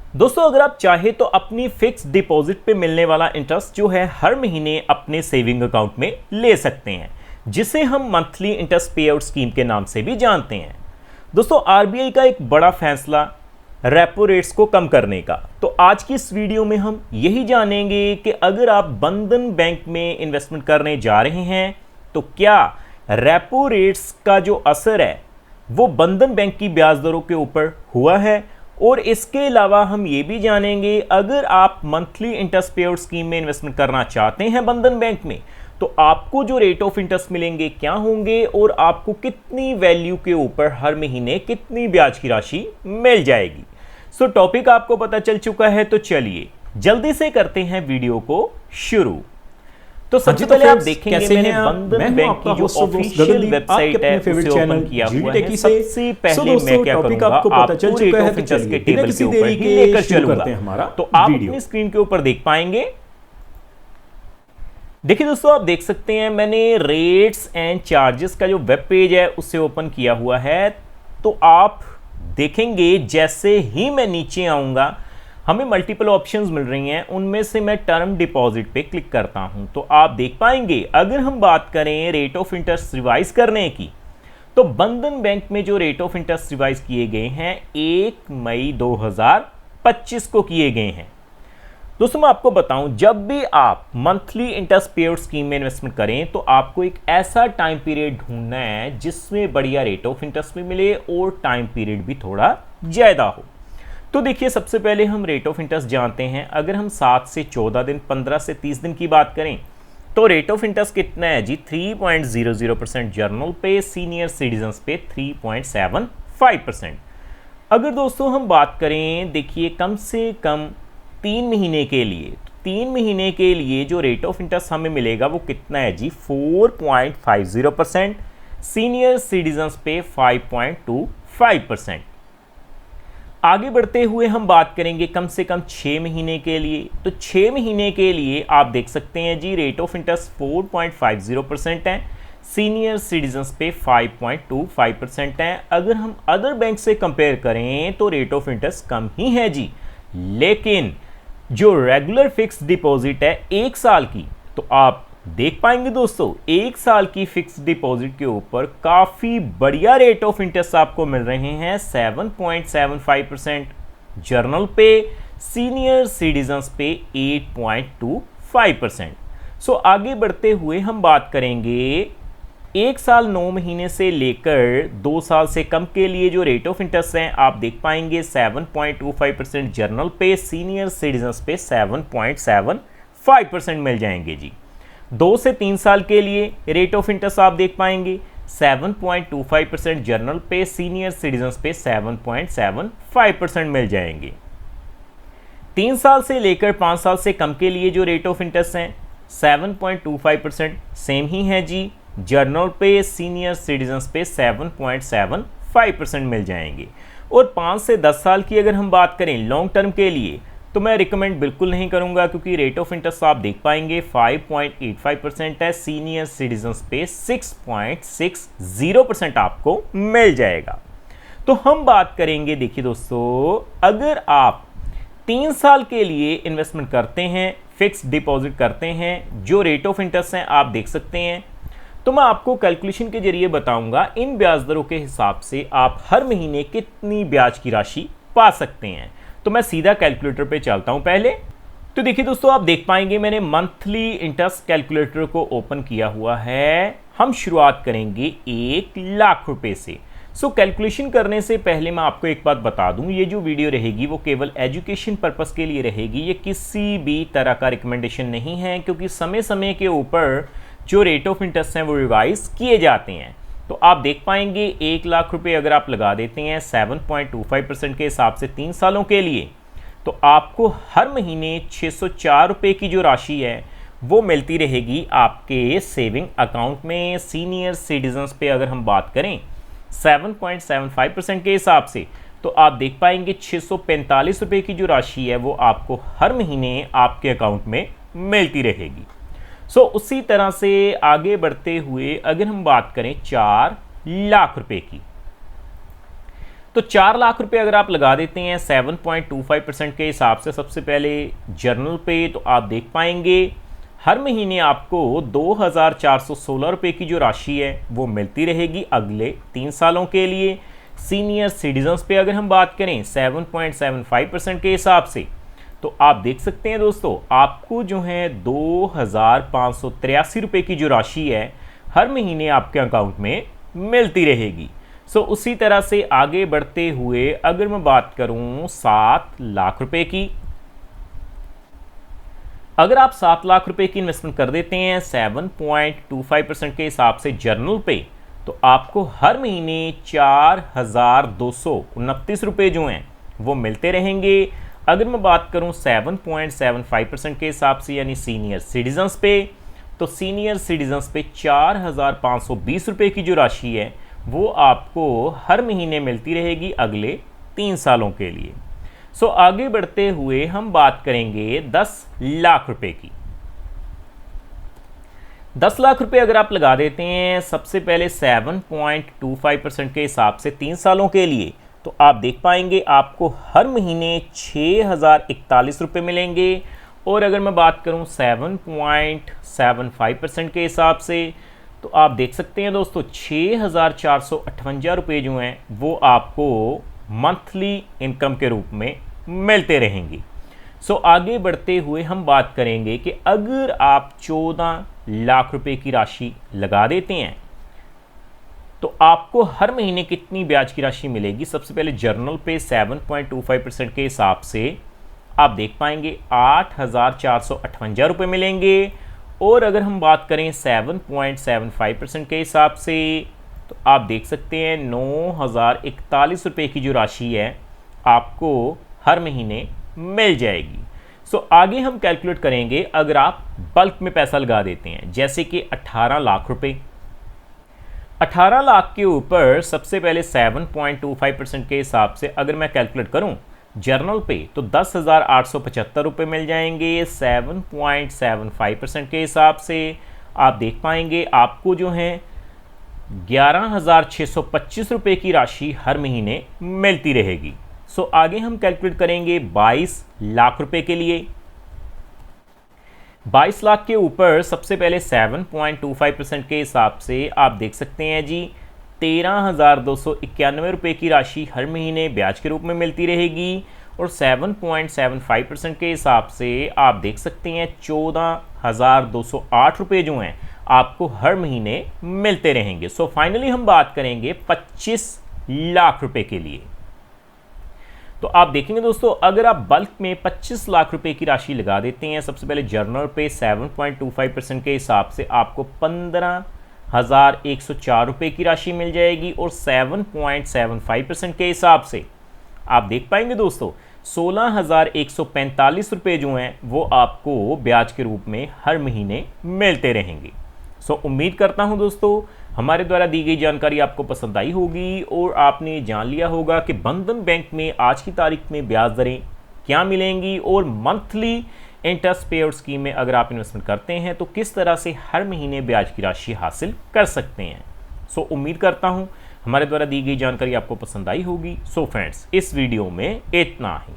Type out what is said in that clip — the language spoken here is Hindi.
दोस्तों अगर आप चाहे तो अपनी फिक्स डिपॉजिट पे मिलने वाला इंटरेस्ट जो है हर महीने अपने सेविंग अकाउंट में ले सकते हैं, जिसे हम मंथली इंटरेस्ट पे आउट स्कीम के नाम से भी जानते हैं। दोस्तों आरबीआई का एक बड़ा फैसला रेपो रेट्स को कम करने का। तो आज की इस वीडियो में हम यही जानेंगे कि अगर आप बंधन बैंक में इन्वेस्टमेंट करने जा रहे हैं तो क्या रेपो रेट्स का जो असर है वो बंधन बैंक की ब्याज दरों के ऊपर हुआ है। और इसके अलावा हम ये भी जानेंगे अगर आप मंथली इंटरेस्ट पे आउट स्कीम में इन्वेस्टमेंट करना चाहते हैं बंधन बैंक में, तो आपको जो रेट ऑफ इंटरेस्ट मिलेंगे क्या होंगे और आपको कितनी वैल्यू के ऊपर हर महीने कितनी ब्याज की राशि मिल जाएगी। सो टॉपिक आपको पता चल चुका है, तो चलिए जल्दी से करते हैं वीडियो को शुरू। तो सबसे पहले आप देखेंगे मैंने बंधन बैंक की जो ऑफिशियल वेबसाइट है उसे ओपन किया हुआ है। सबसे पहले मैं क्या करूंगा, आपको रेट ऑफ इंटरेस्ट के टेबल के ऊपर ही लेकर चलूंगा, तो आप अपनी स्क्रीन के ऊपर देख पाएंगे। देखिए दोस्तों आप देख सकते हैं मैंने रेट्स एंड चार्जेस का जो वेब पेज है उसे ओपन किया हुआ है। तो आप देखेंगे जैसे ही मैं नीचे आऊंगा हमें मल्टीपल ऑप्शंस मिल रही हैं, उनमें से मैं टर्म डिपॉजिट पे क्लिक करता हूं तो आप देख पाएंगे अगर हम बात करें रेट ऑफ इंटरेस्ट रिवाइज करने की, तो बंधन बैंक में जो रेट ऑफ इंटरेस्ट रिवाइज किए गए हैं 1 मई 2025 को किए गए हैं। दोस्तों मैं आपको बताऊं, जब भी आप मंथली इंटरेस्ट पे आउट स्कीम में इन्वेस्टमेंट करें तो आपको एक ऐसा टाइम पीरियड ढूंढना है जिसमें बढ़िया रेट ऑफ इंटरेस्ट भी मिले और टाइम पीरियड भी थोड़ा ज्यादा हो। तो देखिए सबसे पहले हम रेट ऑफ इंटरेस्ट जानते हैं। अगर हम 7 से 14 दिन, 15 से 30 दिन की बात करें तो रेट ऑफ इंटरेस्ट कितना है जी, 3.00% जर्नल पे, सीनियर सिटीजन्स पे 3.75%। अगर दोस्तों हम बात करें देखिए कम से कम 3 महीने के लिए, तो 3 महीने के लिए जो रेट ऑफ इंटरेस्ट हमें मिलेगा वो कितना है जी, 4.50%, सीनियर सिटीजन्स पे 5.25%। आगे बढ़ते हुए हम बात करेंगे कम से कम 6 महीने के लिए, तो 6 महीने के लिए आप देख सकते हैं जी रेट ऑफ इंटरेस्ट 4.50% है, सीनियर सिटीजन्स पे 5.25% है। अगर हम अदर बैंक से कंपेयर करें तो रेट ऑफ इंटरेस्ट कम ही है जी, लेकिन जो रेगुलर फिक्स डिपॉजिट है 1 साल की, तो आप देख पाएंगे दोस्तों 1 साल की फिक्स डिपॉजिट के ऊपर काफी बढ़िया रेट ऑफ इंटरेस्ट आपको मिल रहे हैं, 7.75% जर्नल पे, सीनियर सिटीजन्स पे 8.25%। सो आगे बढ़ते हुए हम बात करेंगे 1 साल 9 महीने से लेकर 2 साल से कम के लिए जो रेट ऑफ इंटरेस्ट हैं आप देख पाएंगे 7.25% जर्नल पे, सीनियर सिटीजन्स पे 7.75% मिल जाएंगे जी। 2 से 3 साल के लिए रेट ऑफ इंटरेस्ट आप देख पाएंगे 7.25% जर्नल पे, सीनियर सिटीजन्स पे 7.75% मिल जाएंगे। 3 साल से लेकर 5 साल से कम के लिए जो रेट ऑफ इंटरेस्ट हैं 7.25% सेम ही है जी, जर्नल पे, सीनियर सिटीजन्स पे 7.75% मिल जाएंगे। और 5 से 10 साल की अगर हम बात करें लॉन्ग टर्म के लिए, तो मैं रिकमेंड बिल्कुल नहीं करूंगा क्योंकि रेट ऑफ इंटरेस्ट आप देख पाएंगे 5.85% है, सीनियर सिटीजन्स पे 6.60% आपको मिल जाएगा। तो हम बात करेंगे देखिए दोस्तों अगर आप 3 साल के लिए इन्वेस्टमेंट करते हैं, फिक्स डिपॉजिट करते हैं, जो रेट ऑफ इंटरेस्ट हैं आप देख सकते हैं, तो मैं आपको कैलकुलेशन के जरिए बताऊंगा इन ब्याज दरों के हिसाब से आप हर महीने कितनी ब्याज की राशि पा सकते हैं। तो मैं सीधा कैलकुलेटर पे चलता हूं पहले। तो देखिए दोस्तों आप देख पाएंगे मैंने मंथली इंटरेस्ट कैलकुलेटर को ओपन किया हुआ है। हम शुरुआत करेंगे 1 लाख रुपए से। सो कैलकुलेशन करने से पहले मैं आपको एक बात बता दूं, ये जो वीडियो रहेगी वो केवल एजुकेशन पर्पस के लिए रहेगी, ये किसी भी तरह का रिकमेंडेशन नहीं है क्योंकि समय समय के ऊपर जो रेट ऑफ इंटरेस्ट हैं वो रिवाइज किए जाते हैं। तो आप देख पाएंगे 1 लाख रुपए अगर आप लगा देते हैं 7.25% के हिसाब से 3 सालों के लिए, तो आपको हर महीने 604 रुपये की जो राशि है वो मिलती रहेगी आपके सेविंग अकाउंट में। सीनियर सिटीजन्स पे अगर हम बात करें 7.75% के हिसाब से, तो आप देख पाएंगे 645 रुपये की जो राशि है वो आपको हर महीने आपके अकाउंट में मिलती रहेगी। सो उसी तरह से आगे बढ़ते हुए अगर हम बात करें 4 लाख रुपए की, तो 4 लाख रुपए अगर आप लगा देते हैं 7.25% के हिसाब से सबसे पहले जर्नल पे, तो आप देख पाएंगे हर महीने आपको 2,416 रुपये की जो राशि है वो मिलती रहेगी अगले 3 सालों के लिए। सीनियर सिटीजन्स पे अगर हम बात करें 7.75% के हिसाब से, तो आप देख सकते हैं दोस्तों आपको जो है 2,583 रुपये की जो राशि है हर महीने आपके अकाउंट में मिलती रहेगी। सो उसी तरह से आगे बढ़ते हुए अगर मैं बात करूं 7 लाख रुपए की, अगर आप 7 लाख रुपए की इन्वेस्टमेंट कर देते हैं 7.25% के हिसाब से जर्नल पे, तो आपको हर महीने 4,229 रुपये जो हैं वो मिलते रहेंगे। अगर मैं बात करूं 7.75% के हिसाब से यानी सीनियर सिटीजन्स पे, तो सीनियर सिटीजन्स पे 4,520 रुपये की जो राशि है वो आपको हर महीने मिलती रहेगी अगले 3 सालों के लिए। सो आगे बढ़ते हुए हम बात करेंगे 10 लाख रुपए की। 10 लाख रुपए अगर आप लगा देते हैं सबसे पहले 7.25% के हिसाब से 3 सालों के लिए, तो आप देख पाएंगे आपको हर महीने 6,041 रुपये मिलेंगे। और अगर मैं बात करूं 7.75% के हिसाब से, तो आप देख सकते हैं दोस्तों 6,458 रुपये जो हैं वो आपको मंथली इनकम के रूप में मिलते रहेंगी। सो आगे बढ़ते हुए हम बात करेंगे कि अगर आप 14 लाख रुपए की राशि लगा देते हैं तो आपको हर महीने कितनी ब्याज की राशि मिलेगी। सबसे पहले जर्नल पे 7.25% के हिसाब से आप देख पाएंगे 8,458 रुपये मिलेंगे। और अगर हम बात करें 7.75% के हिसाब से, तो आप देख सकते हैं 9,041 रुपये की जो राशि है आपको हर महीने मिल जाएगी। सो आगे हम कैलकुलेट करेंगे अगर आप बल्क में पैसा लगा देते हैं जैसे कि 18 लाख रुपए। 18 लाख के ऊपर सबसे पहले 7.25% के हिसाब से अगर मैं कैलकुलेट करूं जर्नल पे, तो 10,875 रुपये मिल जाएंगे। 7.75% के हिसाब से आप देख पाएंगे आपको जो है 11,625 रुपये की राशि हर महीने मिलती रहेगी। सो आगे हम कैलकुलेट करेंगे 22 लाख रुपए के लिए। 22 लाख के ऊपर सबसे पहले 7.25% के हिसाब से आप देख सकते हैं जी 13,291 रुपये की राशि हर महीने ब्याज के रूप में मिलती रहेगी। और 7.75% के हिसाब से आप देख सकते हैं 14,208 रुपये जो हैं आपको हर महीने मिलते रहेंगे। सो फाइनली हम बात करेंगे 25 लाख रुपए के लिए। तो आप देखेंगे दोस्तों अगर आप बल्क में 25 लाख रुपए की राशि लगा देते हैं सबसे पहले जर्नल पे 7.25% के हिसाब से आपको 15,104 रुपये की राशि मिल जाएगी। और 7.75% के हिसाब से आप देख पाएंगे दोस्तों 16,145 रुपये जो हैं वो आपको ब्याज के रूप में हर महीने मिलते रहेंगे। सो उम्मीद करता हूं दोस्तों हमारे द्वारा दी गई जानकारी आपको पसंद आई होगी और आपने जान लिया होगा कि बंधन बैंक में आज की तारीख में ब्याज दरें क्या मिलेंगी और मंथली इंटरेस्ट पेड स्कीम में अगर आप इन्वेस्टमेंट करते हैं तो किस तरह से हर महीने ब्याज की राशि हासिल कर सकते हैं। सो उम्मीद करता हूं हमारे द्वारा दी गई जानकारी आपको पसंद आई होगी। सो फ्रेंड्स इस वीडियो में इतना ही।